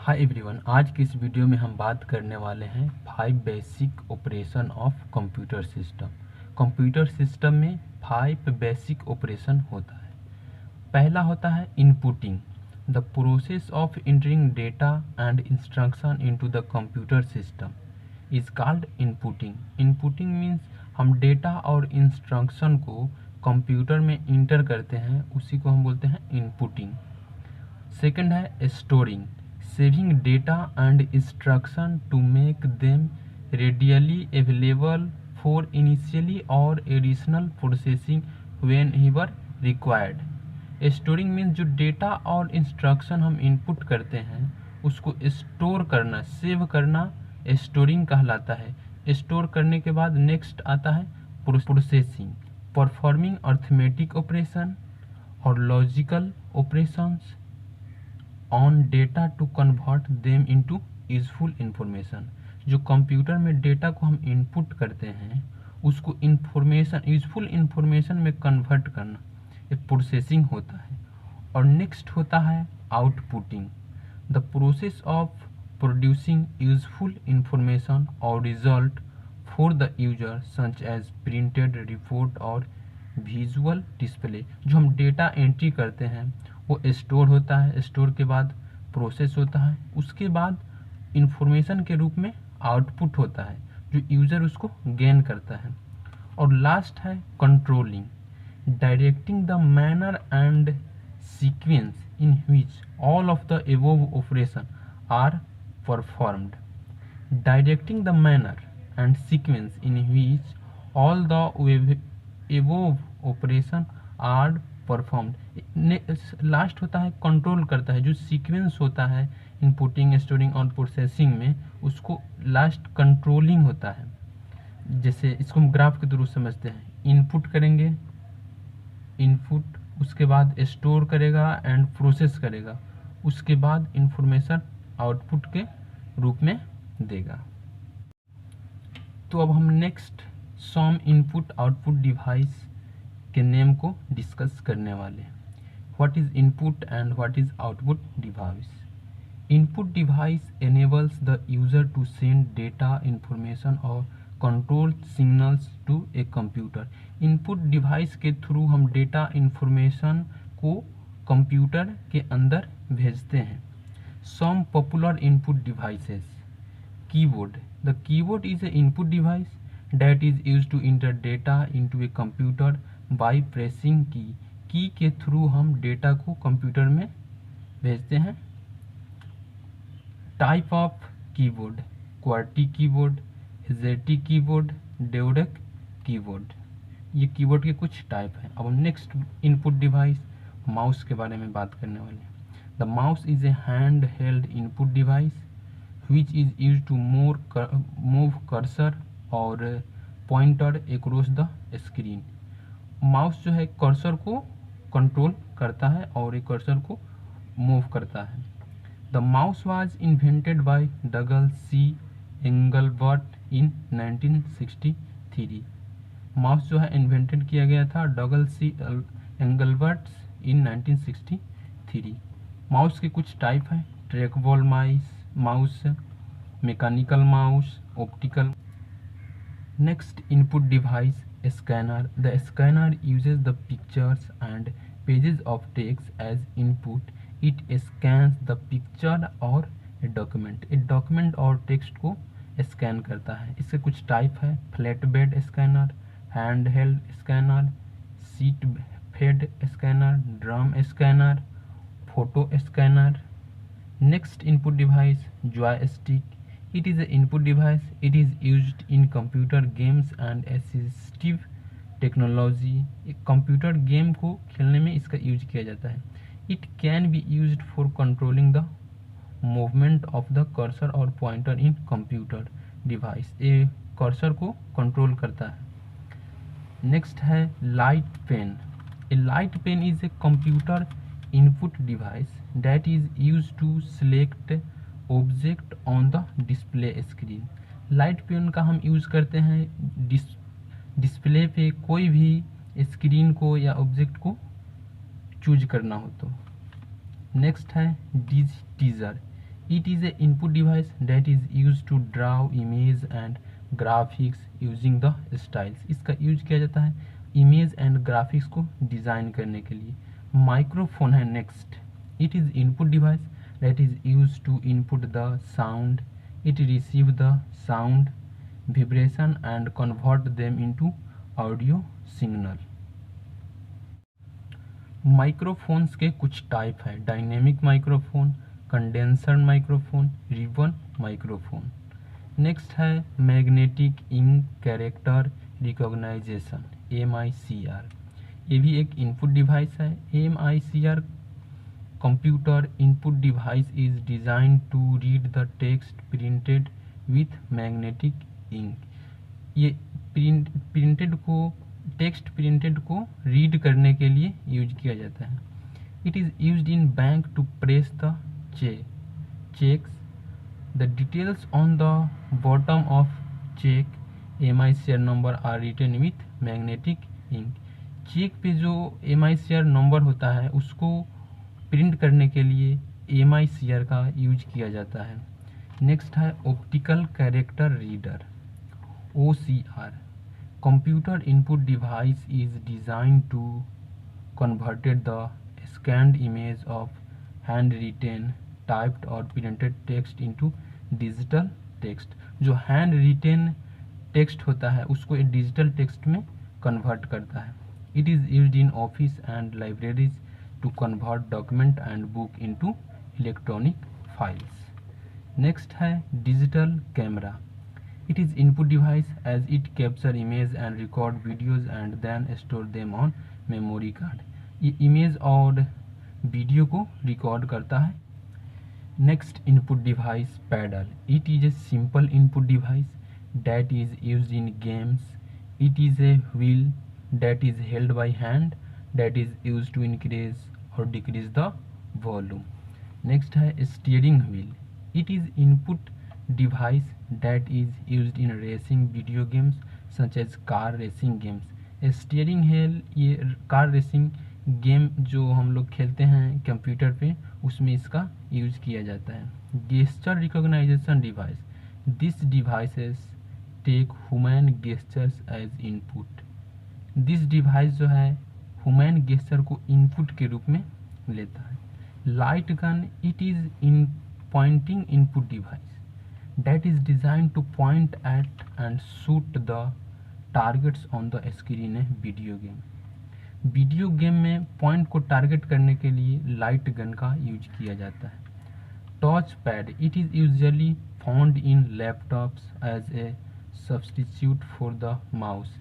Hi everyone, आज की इस वीडियो में हम बात करने वाले हैं 5 basic operation of computer system. Computer system में 5 बेसिक ऑपरेशन होता है। पहला होता है inputting, the process of entering data and instruction into the computer system is called inputting. Inputting means हम डेटा और इंस्ट्रक्शन को कंप्यूटर में इंटर करते हैं, उसी को हम बोलते हैं इनपुटिंग। सेकंड है storing, saving data and instruction to make them readily available for initially और additional processing when ever required. Storing means जो डेटा और इंस्ट्रक्शन हम इनपुट करते हैं उसको स्टोर करना, सेव करना स्टोरिंग कहलाता है। स्टोर करने के बाद नेक्स्ट आता है प्रोसेसिंग, परफॉर्मिंग अर्थमेटिक ऑपरेशन और logical operations on data to convert them into useful information. जो कंप्यूटर में डेटा को हम इनपुट करते हैं उसको इंफॉर्मेशन, यूजफुल इंफॉर्मेशन में कन्वर्ट करना, ये प्रोसेसिंग होता है। और नेक्स्ट होता है outputting, the process of producing useful information और result for the user such as printed report और विजुअल डिस्प्ले। जो हम डेटा एंट्री करते हैं वो स्टोर होता है, स्टोर के बाद प्रोसेस होता है, उसके बाद इंफॉर्मेशन के रूप में आउटपुट होता है जो यूज़र उसको गेन करता है। और लास्ट है controlling, directing the manner and sequence in which all of the above operation are performed. Directing the manner and sequence in which all the above operation are performed. Last होता है control करता है, जो sequence होता है inputting, storing और processing में, उसको लास्ट कंट्रोलिंग होता है। जैसे इसको हम ग्राफ के थ्रू समझते हैं, इनपुट करेंगे, इनपुट, उसके बाद स्टोर करेगा एंड प्रोसेस करेगा, उसके बाद इंफॉर्मेशन आउटपुट के रूप में देगा। तो अब हम next some input output device के नेम को डिस्कस करने वाले हैं। What is input and what is output device. Input device enables the user to send data, information और control signals to a computer. Input device के through हम data, information को computer के अंदर भेजते हैं। Some popular input devices, keyboard, the keyboard is a input device that is used to enter data into a computer by pressing की के through हम डेटा को कंप्यूटर में भेजते हैं। Type of keyboard, QWERTY keyboard, ZT keyboard, Dvorak keyboard, ये keyboard के कुछ टाइप हैं। अब हम नेक्स्ट इनपुट डिवाइस माउस के बारे में बात करने वाले हैं। The mouse is a hand held input device which is used to move cursor और pointer across the screen. Mouse जो है कर्सर को कंट्रोल करता है और एक कर्सर को मूव करता है। The mouse was invented by Douglas C Engelbart in 1963। Mouse जो है इन्वेंटेड किया गया था डगल सी एंगलबर्ट इन 1963। माउस के कुछ टाइप हैं, trackball mouse, mechanical mouse, optical. Next input device, scanner. The scanner uses the pictures and pages of text as input. It scans the picture और document और text को scan करता है। इसके कुछ टाइप है, flat bed scanner, hand held scanner, sheet fed scanner, drum scanner, photo scanner. Next input device, joystick. It is an input device. It is used in computer games and assistive technology. एक computer game को खेलने में इसका use किया जाता है। It can be used for controlling the movement of the cursor और pointer in computer device. ये कर्सर को कंट्रोल करता है। नेक्स्ट है light pen. A light pen is a computer input device that is used to select object on the display screen. Light pen का हम use करते हैं डिस्प्ले पे कोई भी स्क्रीन को या ऑब्जेक्ट को चूज करना हो तो। नेक्स्ट है डिजिटीजर। It is a input device that is used to draw image and graphics using the styles. इसका यूज किया जाता है इमेज एंड ग्राफिक्स को डिज़ाइन करने के लिए. माइक्रोफोन है next. It is input device that is used to input the sound. It receive the sound vibration and convert them into audio signal. Microphones के कुछ टाइप है. Dynamic microphone, condenser microphone, ribbon microphone. Next है magnetic ink character recognition MICR. ये भी एक input device है. MICR computer input device is designed to read the text printed with magnetic ink. ये text printed को read करने के लिए यूज किया जाता है. It is used in bank to press the cheques. The details on the bottom of cheque MICR number are written with magnetic ink. Cheque पे जो MICR नंबर होता है उसको प्रिंट करने के लिए MICR का यूज किया जाता है. नेक्स्ट है optical character reader OCR. Computer input device is design to converted the scanned image of handwritten typed और printed text into digital text. जो हैंड रिटेन टेक्स्ट होता है उसको एक डिजिटल टेक्स्ट में कन्वर्ट करता है. It is used in office and libraries to convert document and book into electronic files. Next है digital camera. It is input device as it capture image and record videos and then store them on memory card. ये image और video को record करता है. Next input device pedal. It is a simple input device that is used in games. It is a wheel that is held by hand that is used to increase or decrease the volume. Next है steering wheel. It is input device that is used in racing video games such as car racing games. steering wheel ये car racing game जो हम लोग खेलते हैं computer पे उसमें इसका यूज किया जाता है. gesture recognition device. This devices take human gestures as input. This device जो है ह्यूमन गेस्चर को इनपुट के रूप में लेता है. Light gun. It is in pointing input device that is design to point at and shoot the targets on the screen है video game. Video game में पॉइंट को टारगेट करने के लिए लाइट गन का यूज किया जाता है. Touch pad. It is usually found in laptops as a substitute for the mouse.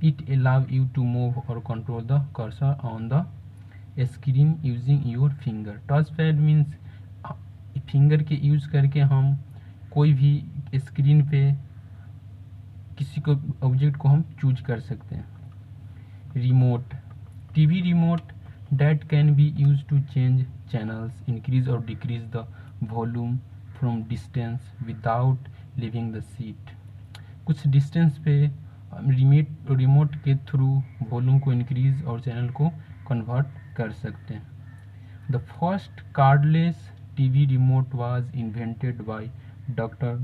It allows you to move or control the cursor on the screen using your finger. Touchpad means finger के use करके हम कोई भी screen पे किसी को object को हम चूज कर सकते हैं. Remote. TV remote that can be used to change channels, increase or decrease the volume from distance without leaving the seat. कुछ डिस्टेंस पे रिमोट के थ्रू वॉल्यूम को इंक्रीज और चैनल को कन्वर्ट कर सकते हैं. The first cordless TV remote was invented by doctor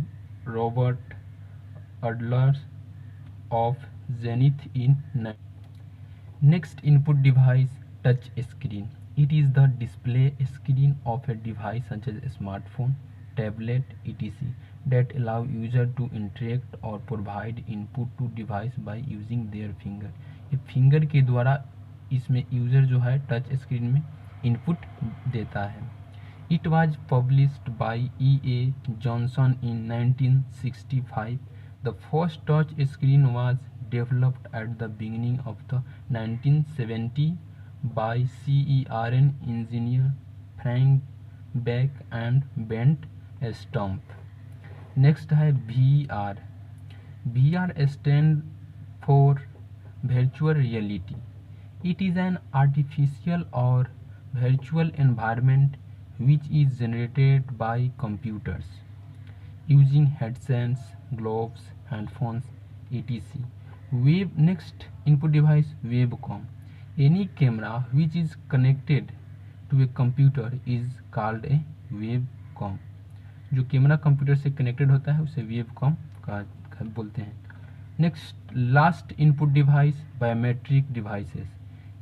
Robert Adler of Zenith in. Next input device touch screen. It is the display screen of a device such as smartphone, tablet, etc. that allow user to interact or provide input to device by using their finger. ये finger के द्वारा इसमें user जो है touch screen में input देता है. It was published by E.A. Johnson in 1965. The first touch screen was developed at the beginning of the 1970 by CERN engineer Frank Beck and Bent Stumpe. Next है VR. VR stand for virtual reality. It is an artificial और virtual environment which is generated by computers using headsets, gloves, handphones, etc. Next input device webcam. Any camera which is connected to a computer is called a webcam. जो camera computer से connected होता है उसे webcam का बोलते हैं। Next, last input device biometric devices.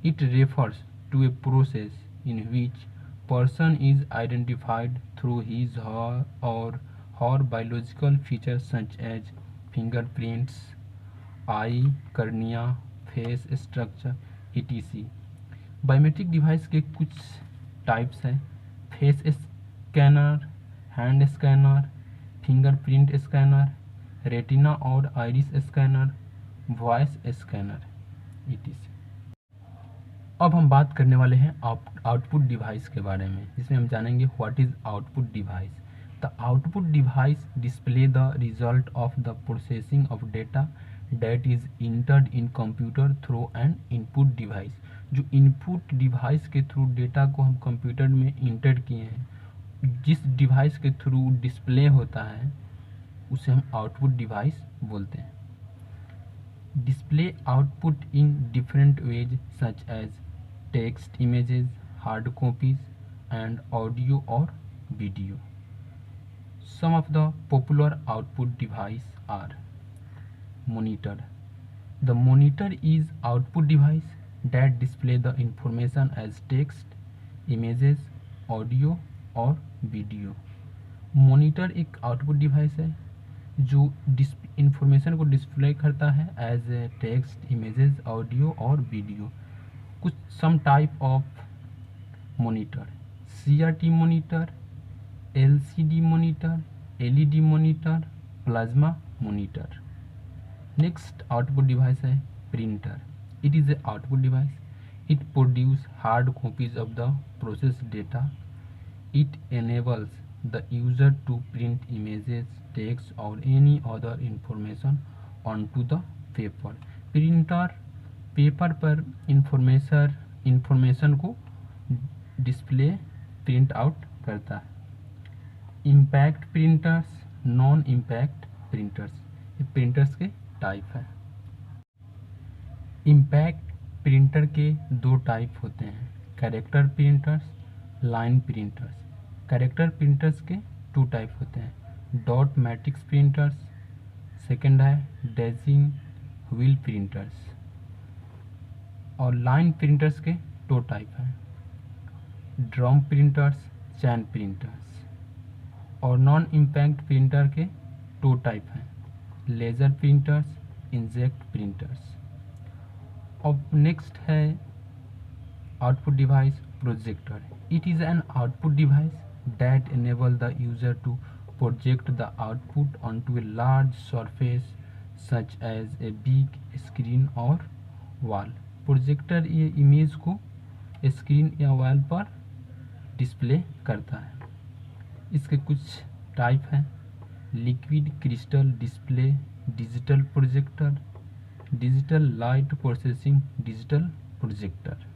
It refers to a process in which person is identified through his or her biological features such as fingerprints, eye, cornea, face structure, etc. Biometric device के कुछ types हैं: face scanner, hand scanner, fingerprint scanner, retina और iris scanner, voice scanner, etc. अब हम बात करने वाले हैं आउटपुट डिवाइस के बारे में, जिसमें हम जानेंगे what is output device. The output device display the result of the processing of data that is entered in computer through an input device. जो इनपुट डिवाइस के थ्रू डेटा को हम कंप्यूटर में इंटर किए हैं, जिस डिवाइस के through display होता है उसे हम आउटपुट डिवाइस बोलते हैं। Display output in different ways such as text, images, hard copies and audio or video. Some of the popular output device are monitor. The monitor is output device that display the information as text, images, audio और video. monitor एक output device है जो information को display करता है as text, images, audio और video. कुछ some type of monitor: CRT monitor, LCD monitor, LED monitor, plasma monitor. Next output device है printer. It is a output device. It produce hard copies of the process data. It enables the user to print images, text or any other information onto the paper. Printer paper पर information को display print out करता है। Impact printers, non impact printers, ये printers के type है। Impact printer के दो type होते हैं: character printers, line printers. Character printers के टू टाइप होते हैं: डॉट मैट्रिक्स प्रिंटर्स, सेकंड है डेजिंग व्हील प्रिंटर्स। और लाइन प्रिंटर्स के दो टाइप हैं: ड्रम प्रिंटर्स, चैन प्रिंटर्स। और नॉन इम्पैक्ट प्रिंटर के दो टाइप हैं: लेजर प्रिंटर्स, इंजेक्ट प्रिंटर्स। अब नेक्स्ट है output device projector. It is an output device that enable the user to project the output onto a large surface such as a big screen or wall. Projector ये image को screen या wall पर display करता है। इसके कुछ type हैं: liquid crystal display, digital projector, digital light processing digital projector.